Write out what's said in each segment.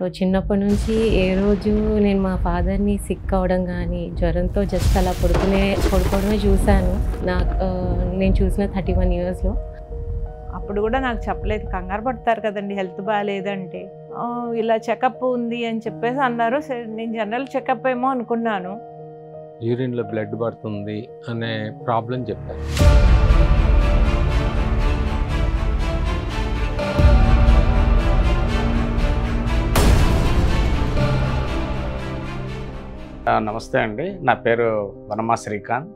So చిన్నప్పటి నుంచి ఏ రోజు నేను మా ఫాదర్ని సిక్ అవ్వడం కానీ జ్వరంతో జస్ట్ అలా పడుకోవడమే చూశాను నేను చూసిన 31 ఇయర్స్లో. అప్పుడు కూడా నాకు చెప్పలేదు, కంగారు పడతారు కదండి హెల్త్ బాగాలేదంటే. ఇలా చెకప్ ఉంది అని చెప్పేసి అన్నారు. నేను జనరల్ చెకప్ ఏమో అనుకున్నాను. యూరిన్లో బ్లడ్ పడుతుంది అనే ప్రాబ్లం చెప్పారు. నమస్తే అండి, నా పేరు వనమా శ్రీకాంత్,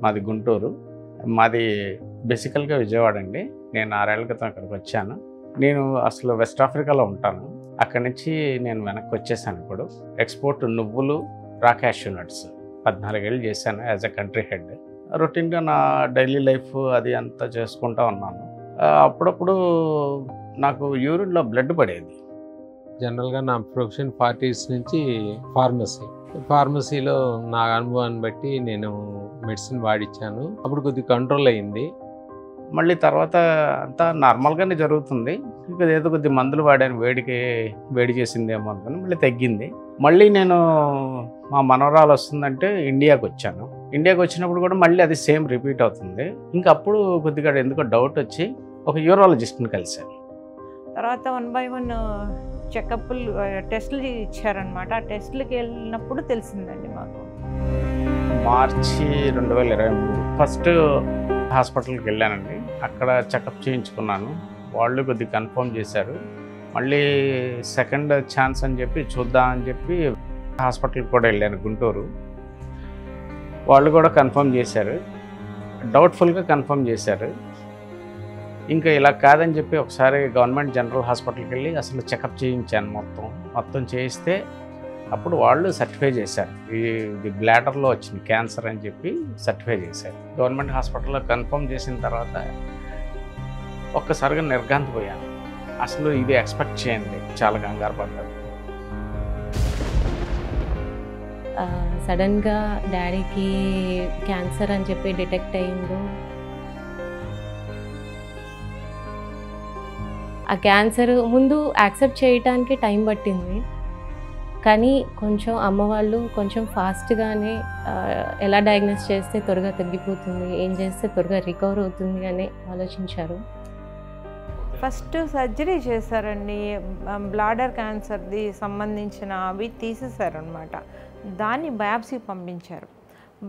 మాది గుంటూరు. మాది బేసికల్గా విజయవాడ అండి. నేను 6 ఏళ్ల క్రితం అక్కడికి వచ్చాను. నేను అసలు వెస్ట్ ఆఫ్రికాలో ఉంటాను. అక్కడి నుంచి నేను వెనక్కి వచ్చేసాను. ఇప్పుడు ఎక్స్పోర్ట్ నువ్వులు, రా క్యాష్యూ నట్స్ 14 ఏళ్ళు చేశాను యాజ్ ఎ కంట్రీ హెడ్. రొటీన్గా నా డైలీ లైఫ్ అది అంతా చేసుకుంటూ ఉన్నాను. అప్పుడప్పుడు నాకు యూరిన్లో బ్లడ్ పడేది. జనరల్గా నా ప్రొఫెషన్ 40s నుంచి ఫార్మసీలో నా అనుభవాన్ని బట్టి నేను మెడిసిన్ వాడిచ్చాను. అప్పుడు కొద్దిగా కంట్రోల్ అయ్యింది. మళ్ళీ తర్వాత అంతా నార్మల్గానే జరుగుతుంది. ఇక ఏదో కొద్ది మందులు వాడాను, వేడి చేసిందేమో అనుకుని మళ్ళీ తగ్గింది. మళ్ళీ నేను మా మనవరాలు వస్తుందంటే ఇండియాకి వచ్చాను. ఇండియాకి వచ్చినప్పుడు కూడా మళ్ళీ అది సేమ్ రిపీట్ అవుతుంది. ఇంకా అప్పుడు కొద్దిగా ఎందుకో డౌట్ వచ్చి ఒక యూరాలజిస్ట్ని కలిశాను. తర్వాత 1 by 1 చెకప్లు టెస్టులు ఇచ్చారనమాట. ఆ టెస్టులకి వెళ్ళినప్పుడు తెలిసిందండి మాకు. మార్చి 2023 ఫస్ట్ హాస్పిటల్కి వెళ్ళానండి. అక్కడ చెకప్ చేయించుకున్నాను. వాళ్ళు కొద్దిగా కన్ఫర్మ్ చేశారు. మళ్ళీ సెకండ్ ఛాన్స్ అని చెప్పి చూద్దాం అని చెప్పి హాస్పిటల్కి కూడా వెళ్ళాను, గుంటూరు. వాళ్ళు కూడా కన్ఫర్మ్ చేశారు, డౌట్ఫుల్గా కన్ఫర్మ్ చేశారు. ఇంకా ఇలా కాదని చెప్పి ఒకసారి గవర్నమెంట్ జనరల్ హాస్పిటల్కి వెళ్ళి అసలు చెకప్ చేయించాను. మొత్తం చేయిస్తే అప్పుడు వాళ్ళు సర్టిఫై చేశారు, ఇది బ్లాడర్లో వచ్చింది క్యాన్సర్ అని చెప్పి సర్టిఫై చేశారు. గవర్నమెంట్ హాస్పిటల్లో కన్ఫర్మ్ చేసిన తర్వాత ఒక్కసారిగా నిర్ఘాంతపోయాను. అసలు ఇది ఎక్స్పెక్ట్ చేయండి, చాలా కంగారు పడ్డాను. సడన్గా డాడీకి క్యాన్సర్ అని చెప్పి డిటెక్ట్ అయిందో, ఆ క్యాన్సర్ ముందు యాక్సెప్ట్ చేయడానికి టైం పట్టింది. కానీ కొంచెం అమ్మ వాళ్ళు కొంచెం ఫాస్ట్గానే ఎలా డయాగ్నోస్ చేస్తే త్వరగా తగ్గిపోతుంది, ఏం చేస్తే త్వరగా రికవర్ అవుతుంది అని ఆలోచించారు. ఫస్ట్ సర్జరీ చేశారండి. బ్లాడర్ క్యాన్సర్ది సంబంధించిన అవి తీసేశారనమాట. దాన్ని బయాప్సీ పంపించారు.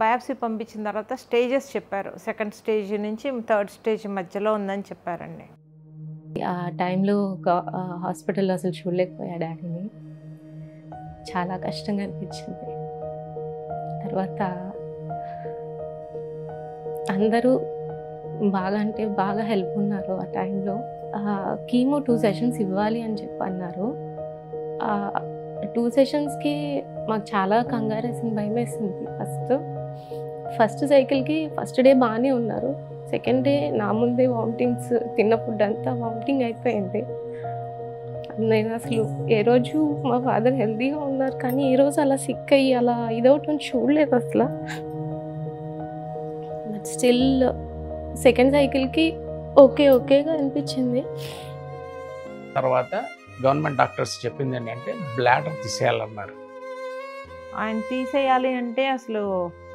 బయాప్సీ పంపించిన తర్వాత స్టేజెస్ చెప్పారు. 2nd స్టేజ్ నుంచి 3rd స్టేజ్ మధ్యలో ఉందని చెప్పారండి. ఆ టైంలో హాస్పిటల్లో అసలు చూడలేకపోయా డాడీని. చాలా కష్టంగా అనిపించింది. తర్వాత అందరూ బాగా అంటే బాగా హెల్ప్ ఉన్నారు. ఆ టైంలో కీమో 2 సెషన్స్ ఇవ్వాలి అని చెప్పి అన్నారు. 2 సెషన్స్కి మాకు చాలా కంగారేసింది, భయం వేసింది. ఫస్ట్ సైకిల్కి ఫస్ట్ డే బాగానే ఉన్నారు. 2nd డే నా ముందే వామిటింగ్స్, తిన్న ఫుడ్ అంతా వామిటింగ్ అయిపోయింది. నేను అసలు ఏ రోజు మా ఫాదర్ హెల్తీగా ఉన్నారు కానీ ఏ రోజు అలా సిక్ అయ్యి అలా ఇదవటం చూడలేదు అసలు. బట్ స్టిల్ 2nd సైకిల్కి ఓకేగా అనిపించింది. తర్వాత గవర్నమెంట్ డాక్టర్స్ చెప్పింది ఏంటంటే బ్లాడర్ తీసేయాలన్నారు. ఆయన తీసేయాలి అంటే అసలు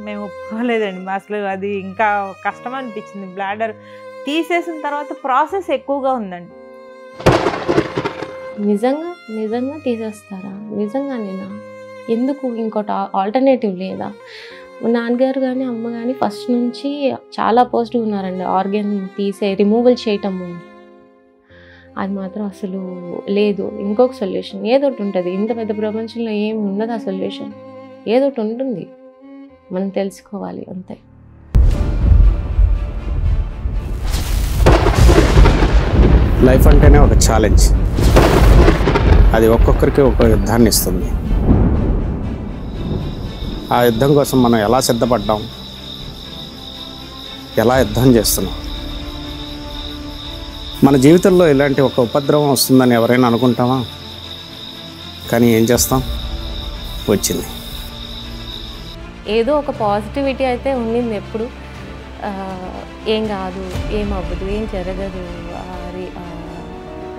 మేము ఒప్పుకోలేదండి. అసలు అది ఇంకా కష్టం అనిపించింది. బ్లాడర్ తీసేసిన తర్వాత ప్రాసెస్ ఎక్కువగా ఉందండి. నిజంగా తీసేస్తారా? నిజంగానేనా? ఎందుకు ఇంకోటి ఆల్టర్నేటివ్ లేదా? నాన్నగారు కానీ అమ్మ కానీ ఫస్ట్ నుంచి చాలా పాజిటివ్ ఉన్నారండి. ఆర్గన్ రిమూవల్ చేయటం ముందు అది మాత్రం అసలు లేదు. ఇంకొక సొల్యూషన్ ఏదో ఒకటి ఉంటుంది. ఇంత పెద్ద ప్రపంచంలో ఏమి ఉన్నది ఆ సొల్యూషన్? ఏదో ఒకటి ఉంటుంది, మనం తెలుసుకోవాలి అంతే. లైఫ్ అంటేనే ఒక ఛాలెంజ్. అది ఒక్కొక్కరికి ఒక యుద్ధాన్ని ఇస్తుంది. ఆ యుద్ధం కోసం మనం ఎలా సిద్ధపడ్డాం, ఎలా యుద్ధం చేస్తున్నాం. మన జీవితంలో ఇలాంటి ఒక ఉపద్రవం వస్తుందని ఎవరైనా అనుకుంటామా? కానీ ఏం చేస్తాం, వచ్చింది. ఏదో ఒక పాజిటివిటీ అయితే ఉండింది ఎప్పుడు. ఏం కాదు, ఏం అవ్వదు, ఏం జరగదు,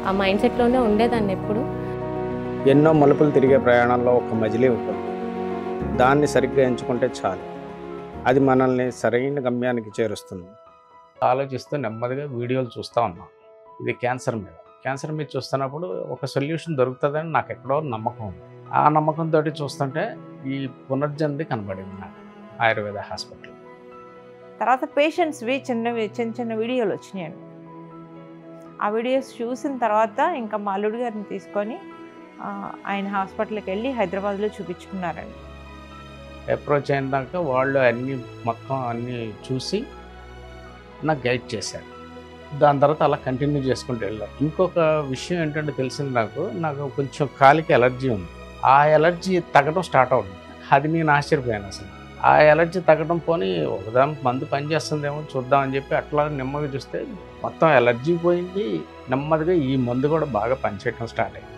ఆ మైండ్ సెట్లోనే ఉండేదాన్ని ఎప్పుడు. ఎన్నో మలుపులు తిరిగే ప్రయాణంలో ఒక మజిలీ ఉంటుంది. దాన్ని సరిగ్గా ఎంచుకుంటే చాలు, అది మనల్ని సరైన గమ్యానికి చేరుస్తుంది. ఆలోచిస్తూ నెమ్మదిగా వీడియోలు చూస్తూ ఉన్నాం. ఇది క్యాన్సర్ మీద చూస్తున్నప్పుడు ఒక సొల్యూషన్ దొరుకుతుందని నాకు ఎక్కడో నమ్మకం ఉంది. ఆ నమ్మకంతో చూస్తుంటే ఈ పునర్జన్ది కనబడింది నాకు ఆయుర్వేద హాస్పిటల్. తర్వాత పేషెంట్స్వి చిన్న వీడియోలు వచ్చినాయండి. ఆ వీడియోస్ చూసిన తర్వాత ఇంకా మా అల్లుడు గారిని తీసుకొని ఆయన హాస్పిటల్కి వెళ్ళి హైదరాబాద్లో చూపించుకున్నారండి. అప్రోచ్ అయినాక వాళ్ళు మొత్తం అన్నీ చూసి నాకు గైడ్ చేశారు. దాని తర్వాత అలా కంటిన్యూ చేసుకుంటూ వెళ్ళాను. ఇంకొక విషయం ఏంటంటే తెలిసింది నాకు కొంచెం కాలికి ఎలర్జీ ఉంది. ఆ ఎలర్జీ తగ్గడం స్టార్ట్ అవుతుంది. అది నేను ఆశ్చర్యపోయాను. అసలు ఆ ఎలర్జీ తగ్గడం పోనీ ఒకదానికి మందు పనిచేస్తుందేమో చూద్దామని చెప్పి అట్లా నెమ్మదిగా చూస్తే మొత్తం ఎలర్జీ పోయింది. నెమ్మదిగా ఈ మందు కూడా బాగా పనిచేయడం స్టార్ట్ అయింది.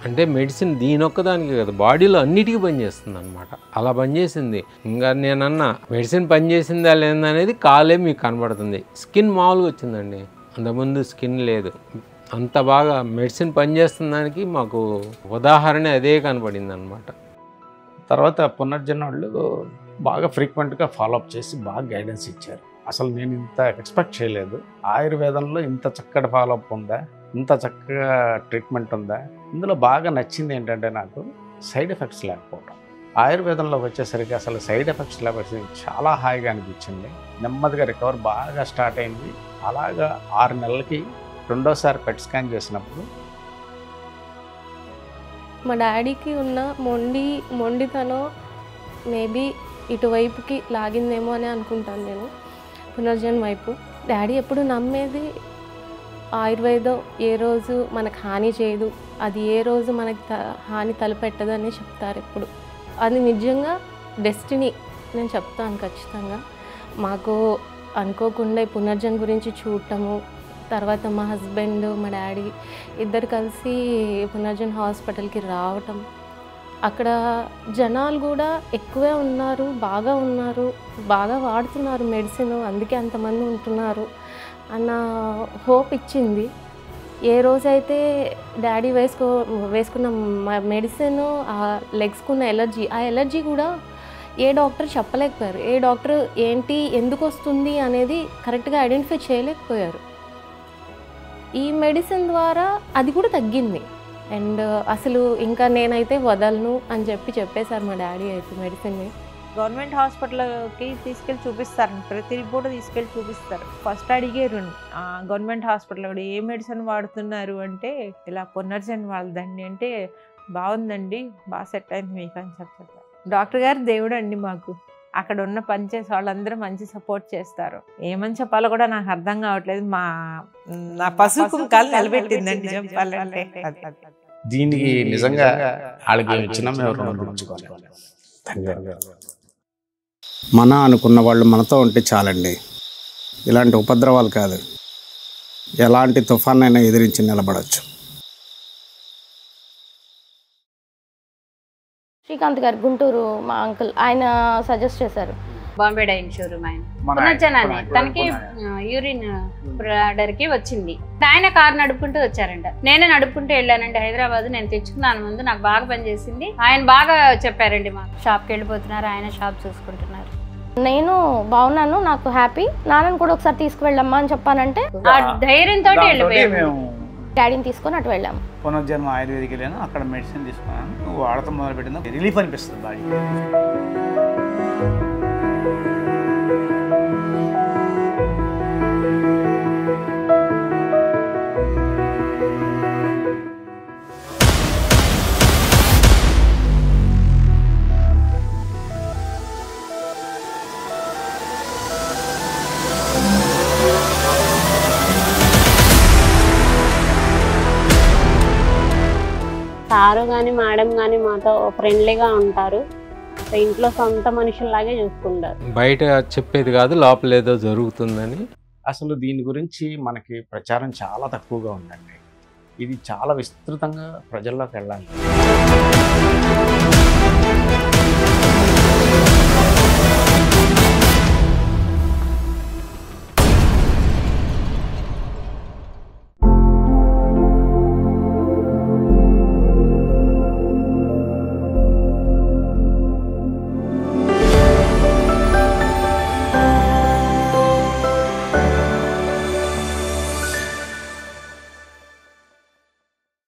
అంటే మెడిసిన్ దీనొక్కదానికి కదా, బాడీలో అన్నిటికీ పనిచేస్తుంది అనమాట. అలా పనిచేసింది. ఇంకా నేనన్నా మెడిసిన్ పనిచేసిందా లేదా అనేది కాలే మీకు కనబడుతుంది. స్కిన్ మామూలుగా వచ్చిందండి, అంతకుముందు స్కిన్ లేదు. అంత బాగా మెడిసిన్ పనిచేస్తున్న దానికి మాకు ఉదాహరణ అదే కనబడింది అనమాట. తర్వాత పునర్జన్ వాళ్ళు బాగా ఫ్రీక్వెంట్గా ఫాలోఅప్ చేసి బాగా గైడెన్స్ ఇచ్చారు. అసలు నేను ఇంత ఎక్స్పెక్ట్ చేయలేదు. ఆయుర్వేదంలో ఇంత చక్కటి ఫాలోఅప్ ఉందా, ఇంత చక్కగా ట్రీట్మెంట్ ఉందా. ఇందులో బాగా నచ్చింది ఏంటంటే నాకు సైడ్ ఎఫెక్ట్స్ లేకపోవడం. ఆయుర్వేదంలోకి వచ్చేసరికి అసలు సైడ్ ఎఫెక్ట్స్ లేకపోతే చాలా హాయిగా అనిపించింది. నెమ్మదిగా రికవర్ బాగా స్టార్ట్ అయింది. అలాగా 6 నెలలకి రెండోసారి పెట్ స్కాన్ చేసినప్పుడు మా డాడీకి ఉన్న మొండితనం మేబీ ఇటువైపుకి లాగిందేమో అని అనుకుంటాను నేను, పునర్జన్ వైపు. డాడీ ఎప్పుడు నమ్మేది ఆయుర్వేదం ఏ రోజు మనకు హాని చేయదు, అది ఏ రోజు మనకి హాని తలపెట్టదని చెప్తారు ఎప్పుడు. అది నిజంగా డెస్టినీ నేను చెప్తాను ఖచ్చితంగా. మాకు అనుకోకుండా ఈ పునర్జన్ గురించి చూడటము, తర్వాత మా హస్బెండ్ మా డాడీ ఇద్దరు కలిసి పునర్జన్ హాస్పిటల్కి రావటం, అక్కడ జనాలు కూడా ఎక్కువే ఉన్నారు, బాగా వాడుతున్నారు మెడిసిన్, అందుకే అంతమంది ఉంటున్నారు అన్న హోప్ ఇచ్చింది. ఏ రోజైతే డాడీ వేసుకున్న మెడిసిన్, ఆ లెగ్స్కున్న ఆ ఎలర్జీ కూడా ఏ డాక్టర్ చెప్పలేకపోయారు. ఏ డాక్టర్ ఏంటి ఎందుకు వస్తుంది అనేది కరెక్ట్గా ఐడెంటిఫై చేయలేకపోయారు. ఈ మెడిసిన్ ద్వారా అది కూడా తగ్గింది. అండ్ అసలు ఇంకా నేనైతే వదలను అని చెప్పేశారు మా డాడీ అయితే మెడిసిన్ని. గవర్నమెంట్ హాస్పిటల్కి తీసుకెళ్ళి చూపిస్తారు, ప్రతి రిపోర్ట్ తీసుకెళ్ళి చూపిస్తారు. ఫస్ట్ అడిగారు గవర్నమెంట్ హాస్పిటల్ కూడా ఏ మెడిసిన్ వాడుతున్నారు అంటే, ఇలా పునర్జన్ వాళ్ళదండి అంటే, బాగుందండి, బాగా సెట్ అయింది మీకు అని చెప్పారు. డాక్టర్ గారు దేవుడు అండి మాకు. అక్కడ ఉన్న పనిచేసే వాళ్ళందరూ మంచి సపోర్ట్ చేస్తారు. ఏమని చెప్పాలో కూడా నాకు అర్థం కావట్లేదు. నా పసుపు కాలు నిలబెట్టిందండి చెప్పాలంటే. దీనికి నిజంగా వాళ్ళకి ఇచ్చిన మన అనుకున్న వాళ్ళు మనతో ఉంటే చాలండి. ఇలాంటి ఉపద్రవాలు కాదు, ఎలాంటి తుఫాన్ అయినా ఎదిరించి నిలబడవచ్చు. శ్రీకాంత్ గారు గుంటూరు మా అంకుల్, ఆయన సజెస్ట్ చేశారు. బాంబే డైయింగ్ షోరూమ్ ఆయన పునర్జనాన్ని. తనకి యూరిన్ బ్లాడర్కి వచ్చింది. ఆయన కారు నడుపుకుంటూ వచ్చారంట. నేనే నడుపుకుంటూ వెళ్ళానండి హైదరాబాద్. నేను తెచ్చుకున్నాను ముందు, నాకు బాగా పనిచేసింది. ఆయన బాగా చెప్పారండి. మా షాప్కి వెళ్ళిపోతున్నారు, ఆయన షాప్ చూసుకుంటున్నారు. నేను బాగున్నాను, నాకు హ్యాపీ, నాన్నని కూడా ఒకసారి తీసుకువెళ్ళమ్మా అని చెప్పానంటే ఆ ధైర్యంతో వెళ్ళిపోయాము. డాడీని తీసుకొని అటు వెళ్ళాము. పునర్జన్మ ఆయుర్వేదికి వెళ్ళాను, అక్కడ మెడిసిన్ తీసుకున్నాను. నువ్వు వాడటం మొదలుపెట్టింది, రిలీఫ్ అనిపిస్తుంది బాడీ. సారు కానీ మేడం కానీ మాతో ఫ్రెండ్లీగా ఉంటారు. ఇంట్లో సొంత మనుషుల్లాగే చూసుకుంటారు. బయట చెప్పేది కాదు, లోపల ఏదో జరుగుతుందని. అసలు దీని గురించి మనకి ప్రచారం చాలా తక్కువగా ఉందండి. ఇది చాలా విస్తృతంగా ప్రజల్లోకి వెళ్ళాలి.